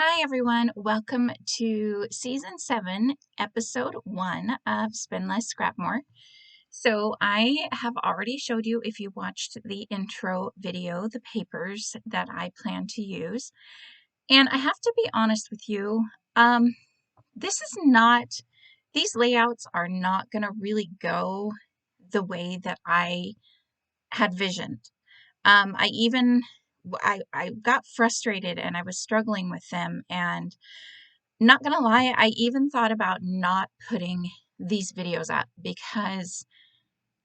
Hi, everyone. Welcome to Season 7, Episode 1 of Spend Less, Scrap More. So I have already showed you, if you watched the intro video, the papers that I plan to use. And I have to be honest with you, this is not, these layouts are not going to really go the way that I had visioned. I got frustrated and I was struggling with them, and not gonna lie, I even thought about not putting these videos up because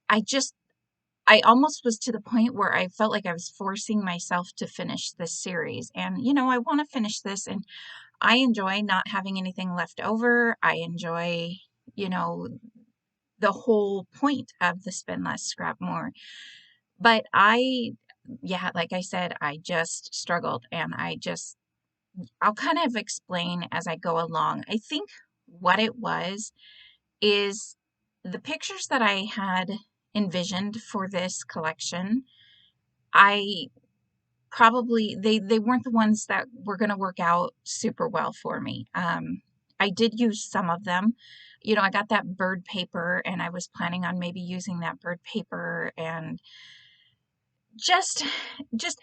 I just I almost was to the point where I felt like I was forcing myself to finish this series. And I want to finish this, and I enjoy not having anything left over. I enjoy, you know, the whole point of the Spend Less, Scrap More. But yeah, like I said, I just struggled, and I'll kind of explain as I go along. I think what it was is the pictures that I had envisioned for this collection. I probably they weren't the ones that were going to work out super well for me. I did use some of them. I got that bird paper, and I was planning on maybe using that bird paper, and just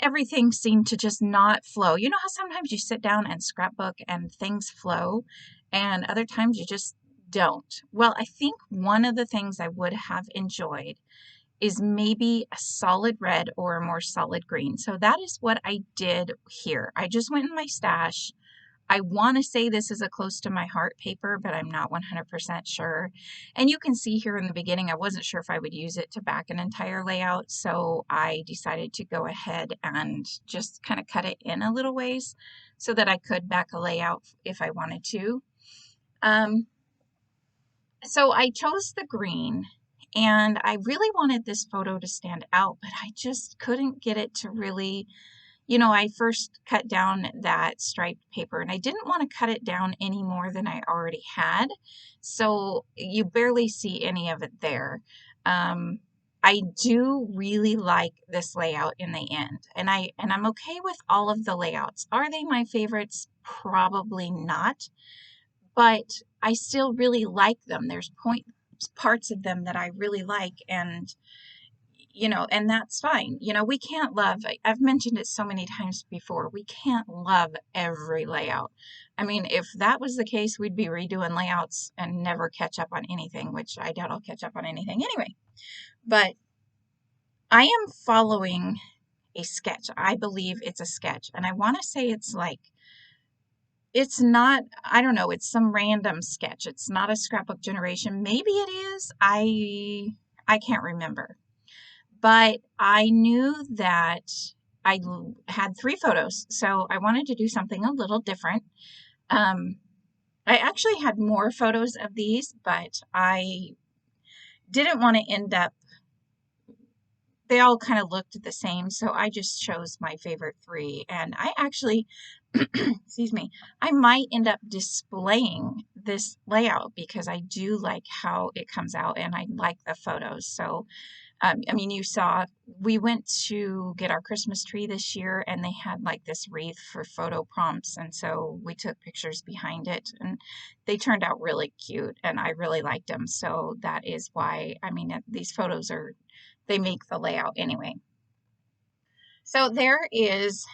everything seemed to just not flow. You know how sometimes you sit down and scrapbook and things flow, and other times you just don't. Well, I think one of the things I would have enjoyed is maybe a solid red or a more solid green. So that is what I did here. I just went in my stash. I want to say this is a close to my heart paper, but I'm not 100% sure. And you can see here in the beginning, I wasn't sure if I would use it to back an entire layout, so I decided to go ahead and just kind of cut it in a little ways so that I could back a layout if I wanted to. So I chose the green, and I really wanted this photo to stand out, but I just couldn't get it to really. I first cut down that striped paper, and I didn't want to cut it down any more than I already had. So you barely see any of it there. I do really like this layout in the end, and I'm okay with all of the layouts. Are they my favorites? Probably not, but I still really like them. There's parts of them that I really like, and and that's fine. We can't love, I've mentioned it so many times before, we can't love every layout. I mean, if that was the case, we'd be redoing layouts and never catch up on anything, which I doubt I'll catch up on anything anyway. But I am following a sketch. I believe it's a sketch, and I want to say it's not, I don't know, it's some random sketch. It's not a scrapbook generation. Maybe it is. I can't remember. But I knew that I had 3 photos, so I wanted to do something a little different. I actually had more photos of these, but I didn't want to end up, they all kind of looked the same, so I just chose my favorite 3. And I actually, excuse me, I might end up displaying this layout because I do like how it comes out, and I like the photos. So I mean, you saw, we went to get our Christmas tree this year, and they had like this wreath for photo prompts. And so we took pictures behind it, and they turned out really cute, and I really liked them. So that is why, I mean, these photos they make the layout anyway. So there is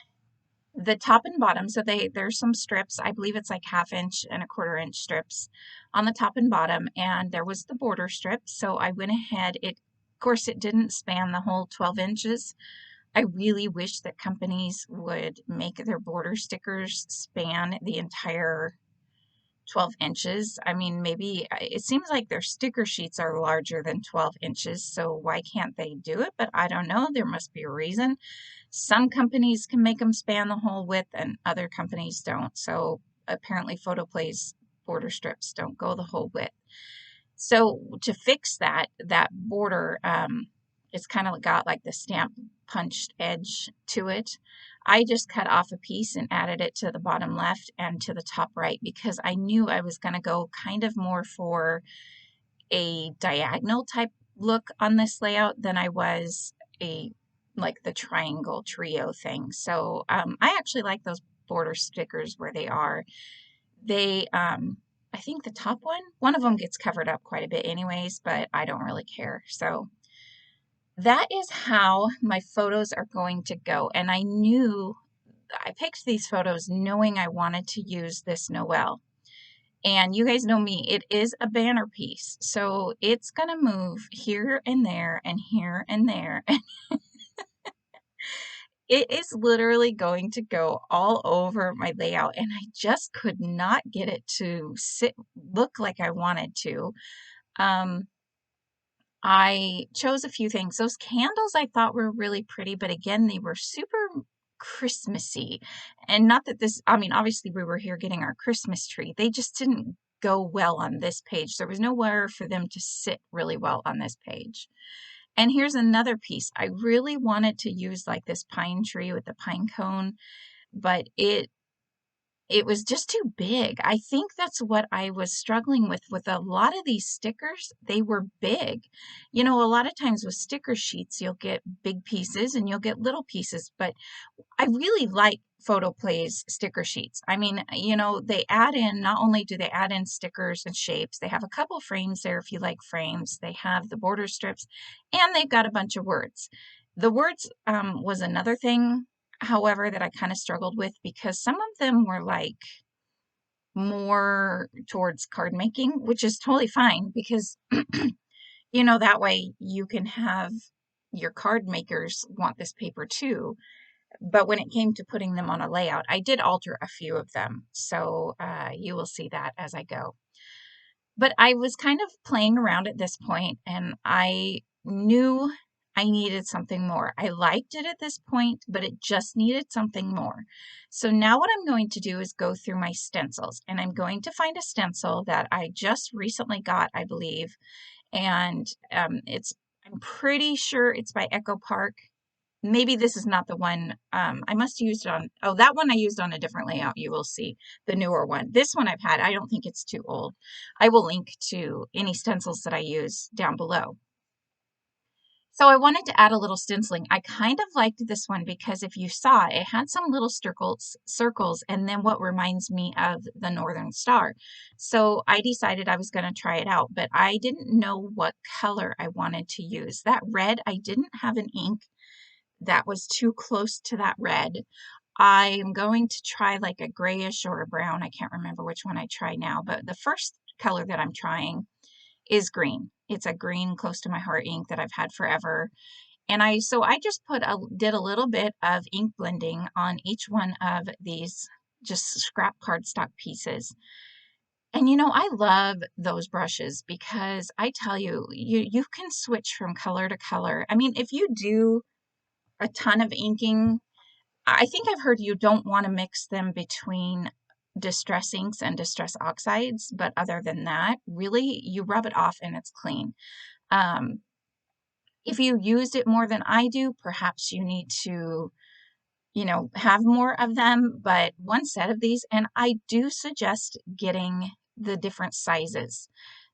the top and bottom. So there's some strips. I believe it's like 1/2 inch and 1/4 inch strips on the top and bottom. And there was the border strip. So I went ahead, of course, it didn't span the whole 12 inches. I really wish that companies would make their border stickers span the entire 12 inches. I mean, maybe it seems like their sticker sheets are larger than 12 inches, so why can't they do it? But I don't know. There must be a reason. Some companies can make them span the whole width, and other companies don't. So apparently Photoplay's border strips don't go the whole width. So to fix that border, it's kind of got like the stamp punched edge to it. I just cut off a piece and added it to the bottom left and to the top right because I knew I was going to go kind of more for a diagonal type look on this layout than I was like the triangle trio thing. So I actually like those border stickers where they are. They, I think the top one of them gets covered up quite a bit anyways, but I don't really care. So that is how my photos are going to go. And I picked these photos knowing I wanted to use this Noel. And you guys know me, it is a banner piece. So it's going to move here and there and here and there. It is literally going to go all over my layout, and I just could not get it to look like I wanted to. I chose a few things. Those candles I thought were really pretty, but again, they were super Christmassy. And not that this, I mean, obviously we were here getting our Christmas tree. They just didn't go well on this page. There was nowhere for them to sit really well on this page. And here's another piece. I really wanted to use like this pine tree with the pine cone, but it was just too big. I think that's what I was struggling with a lot of these stickers. They were big. You know, a lot of times with sticker sheets, you'll get big pieces and you'll get little pieces, but I really like Photoplay's sticker sheets. I mean, you know, they add in, not only do they add in stickers and shapes, they have a couple frames there if you like frames. They have the border strips, and they've got a bunch of words. The words was another thing, however, that I kind of struggled with because some of them were like more towards card making, which is totally fine because, you know, that way you can have your card makers want this paper too. But when it came to putting them on a layout, I did alter a few of them. So you will see that as I go. But I was kind of playing around at this point, and I knew I needed something more. I liked it at this point, but it just needed something more. So now what I'm going to do is go through my stencils, and I'm going to find a stencil that I just recently got, I believe. And I'm pretty sure it's by Echo Park. Maybe this is not the one. I must have used it on, oh, that one I used on a different layout. You will see the newer one. This one I've had, I don't think it's too old. I will link to any stencils that I use down below. So I wanted to add a little stenciling. I kind of liked this one because if you saw, it had some little circles and then what reminds me of the Northern Star. So I decided I was going to try it out, but I didn't know what color I wanted to use. That red, I didn't have an ink that was too close to that red. I am going to try like a grayish or a brown. I can't remember which one I try now, but the first color that I'm trying is green. It's a green close to my heart ink that I've had forever. And I just did a little bit of ink blending on each one of these just scrap cardstock pieces. And you know, I love those brushes because I tell you, you can switch from color to color. I mean, if you do a ton of inking, I think I've heard you don't want to mix them between distress inks and distress oxides, but other than that, really, you rub it off and it's clean. If you used it more than I do, perhaps you need to, you know, have more of them, but one set of these, and I do suggest getting the different sizes.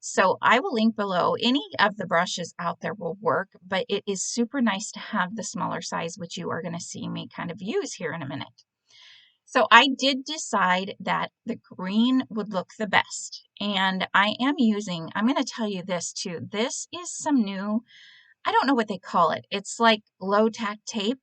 So I will link below. Any of the brushes out there will work, but it is super nice to have the smaller size, which you are going to see me kind of use here in a minute. So I did decide that the green would look the best. And I'm going to tell you this too. This is some new, I don't know what they call it. It's like low tack tape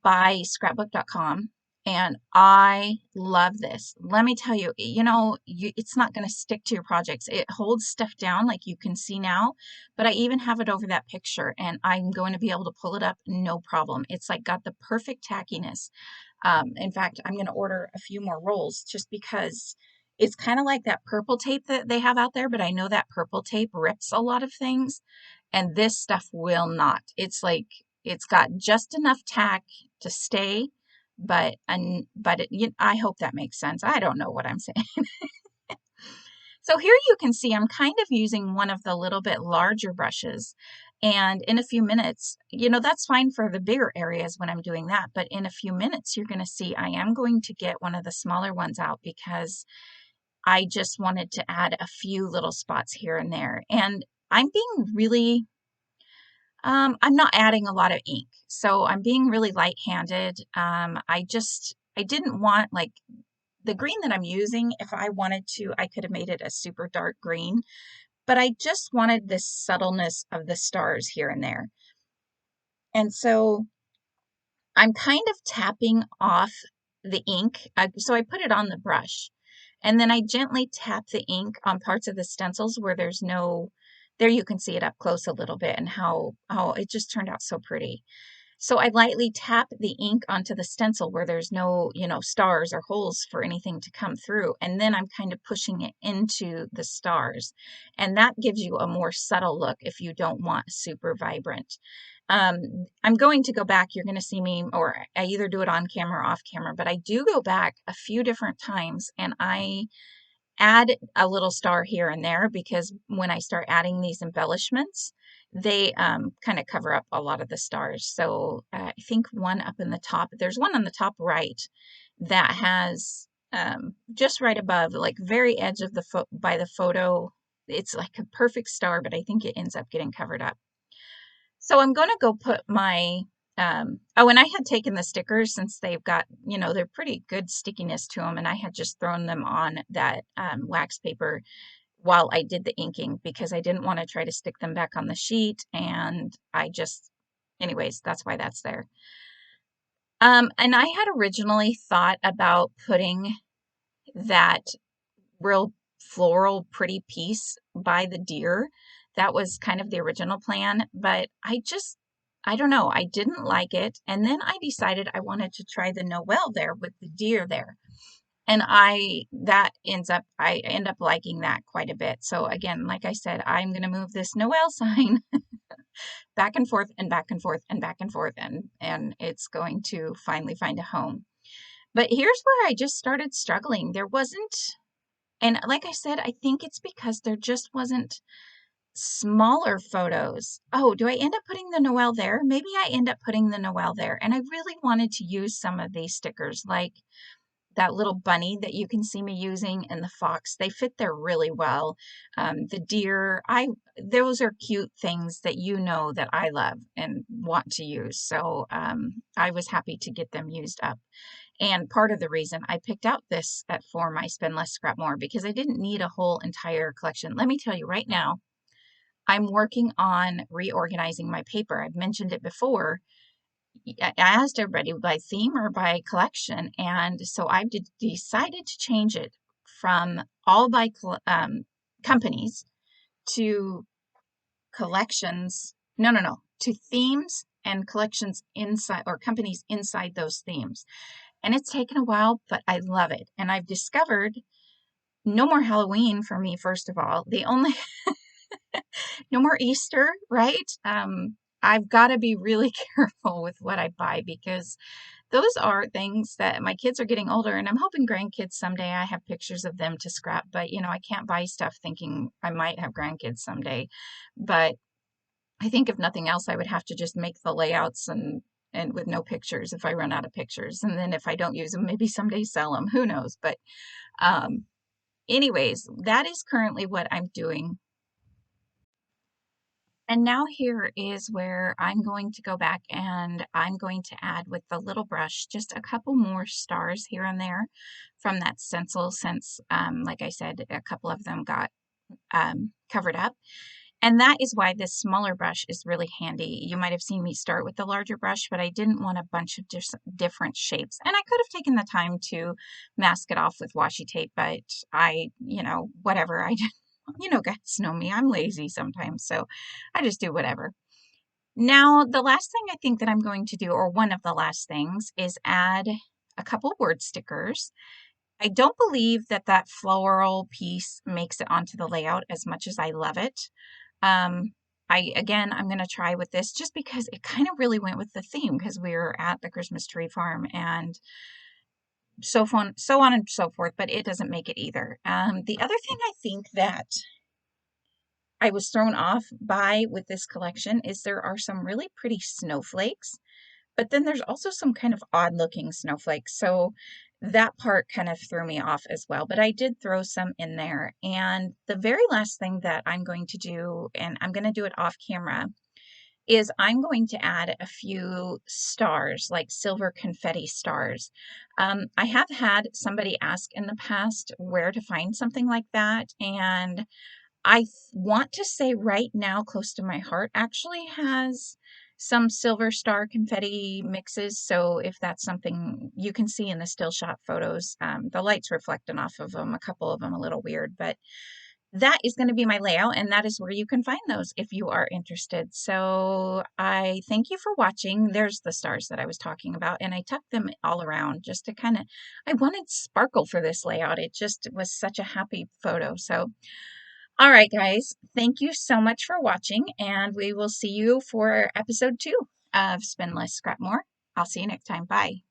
by scrapbook.com. And I love this. Let me tell you, you know, it's not going to stick to your projects. It holds stuff down like you can see now, but I even have it over that picture and I'm going to be able to pull it up no problem. It's like got the perfect tackiness. In fact, I'm going to order a few more rolls just because it's kind of like that purple tape that they have out there, but I know that purple tape rips a lot of things and this stuff will not. It's like, it's got just enough tack to stay, but I hope that makes sense. I don't know what I'm saying. So here you can see I'm kind of using one of the little bit larger brushes. And in a few minutes, you know, that's fine for the bigger areas when I'm doing that. But in a few minutes, you're going to see I am going to get one of the smaller ones out because I just wanted to add a few little spots here and there. And I'm being really I'm not adding a lot of ink, so I'm being really light-handed. I just I didn't want, like, the green that I'm using, if I wanted to, I could have made it a super dark green, but I just wanted this subtleness of the stars here and there. And so I'm kind of tapping off the ink. So I put it on the brush, and then I gently tap the ink on parts of the stencils where there's no, there you can see it up close a little bit and how it just turned out so pretty. So I lightly tap the ink onto the stencil where there's no, stars or holes for anything to come through. And then I'm kind of pushing it into the stars. And that gives you a more subtle look if you don't want super vibrant. I'm going to go back. You're going to see me, or I either do it on camera or off camera, but I do go back a few different times and I add a little star here and there, because when I start adding these embellishments, they kind of cover up a lot of the stars. So I think one up in the top, there's one on the top right that has just right above, like very edge of the by the photo, it's like a perfect star, but I think it ends up getting covered up. So I'm going to go put my, oh, and I had taken the stickers, since they've got, they're pretty good stickiness to them, and I had just thrown them on that wax paper while I did the inking, because I didn't want to try to stick them back on the sheet, and I just, anyways, that's why that's there. And I had originally thought about putting that real floral pretty piece by the deer. That was kind of the original plan, but I don't know, I didn't like it. And then I decided I wanted to try the Noel there with the deer there. And I end up liking that quite a bit. So again, like I said, I'm going to move this Noel sign back and forth and back and forth and back and forth, and it's going to finally find a home. But here's where I just started struggling. There wasn't, and like I said, I think it's because there just wasn't smaller photos. Oh, do I end up putting the Noel there? Maybe I end up putting the Noel there. And I really wanted to use some of these stickers, like that little bunny that you can see me using, and the fox. They fit there really well. The deer, those are cute things that that I love and want to use. So I was happy to get them used up. And part of the reason I picked out this for my Spend Less, Scrap More, because I didn't need a whole entire collection. Let me tell you right now, I'm working on reorganizing my paper. I've mentioned it before. I asked everybody by theme or by collection, and so I've decided to change it from all by companies to collections. No, to themes and collections inside, or companies inside those themes. And it's taken a while, but I love it. And I've discovered no more Halloween for me, first of all. The only no more Easter, right? I've got to be really careful with what I buy, because those are things that my kids are getting older, and I'm hoping grandkids someday. I have pictures of them to scrap, but I can't buy stuff thinking I might have grandkids someday. But I think if nothing else, I would have to just make the layouts and with no pictures if I run out of pictures. And then if I don't use them, maybe someday sell them, who knows? But anyways, that is currently what I'm doing. And now here is where I'm going to go back and I'm going to add with the little brush just a couple more stars here and there from that stencil, since, like I said, a couple of them got covered up. And that is why this smaller brush is really handy. You might have seen me start with the larger brush, but I didn't want a bunch of different shapes. And I could have taken the time to mask it off with washi tape, but whatever. I just, guys know me, I'm lazy sometimes, so I just do whatever. Now, the last thing I think that I'm going to do, or one of the last things, is add a couple word stickers. I don't believe that floral piece makes it onto the layout as much as I love it. I'm going to try with this just because it kind of really went with the theme, because we were at the Christmas tree farm and so on and so forth, but it doesn't make it either. The other thing I think that I was thrown off by with this collection is there are some really pretty snowflakes, but then there's also some kind of odd looking snowflakes. So that part kind of threw me off as well, but I did throw some in there. And the very last thing that I'm going to do, and I'm going to do it off camera, is I'm going to add a few stars, like silver confetti stars. I have had somebody ask in the past where to find something like that, and want to say right now, close to my heart, actually has some silver star confetti mixes. So if that's something you can see in the still shot photos, the light's reflecting off of them, a couple of them a little weird, but that is going to be my layout, and that is where you can find those if you are interested. So I thank you for watching. There's the stars that I was talking about, and I tucked them all around just to kind of, I wanted sparkle for this layout. It just was such a happy photo. So all right, guys, thank you so much for watching, and we will see you for episode 2 of Spin Less, Scrap More. I'll see you next time. Bye.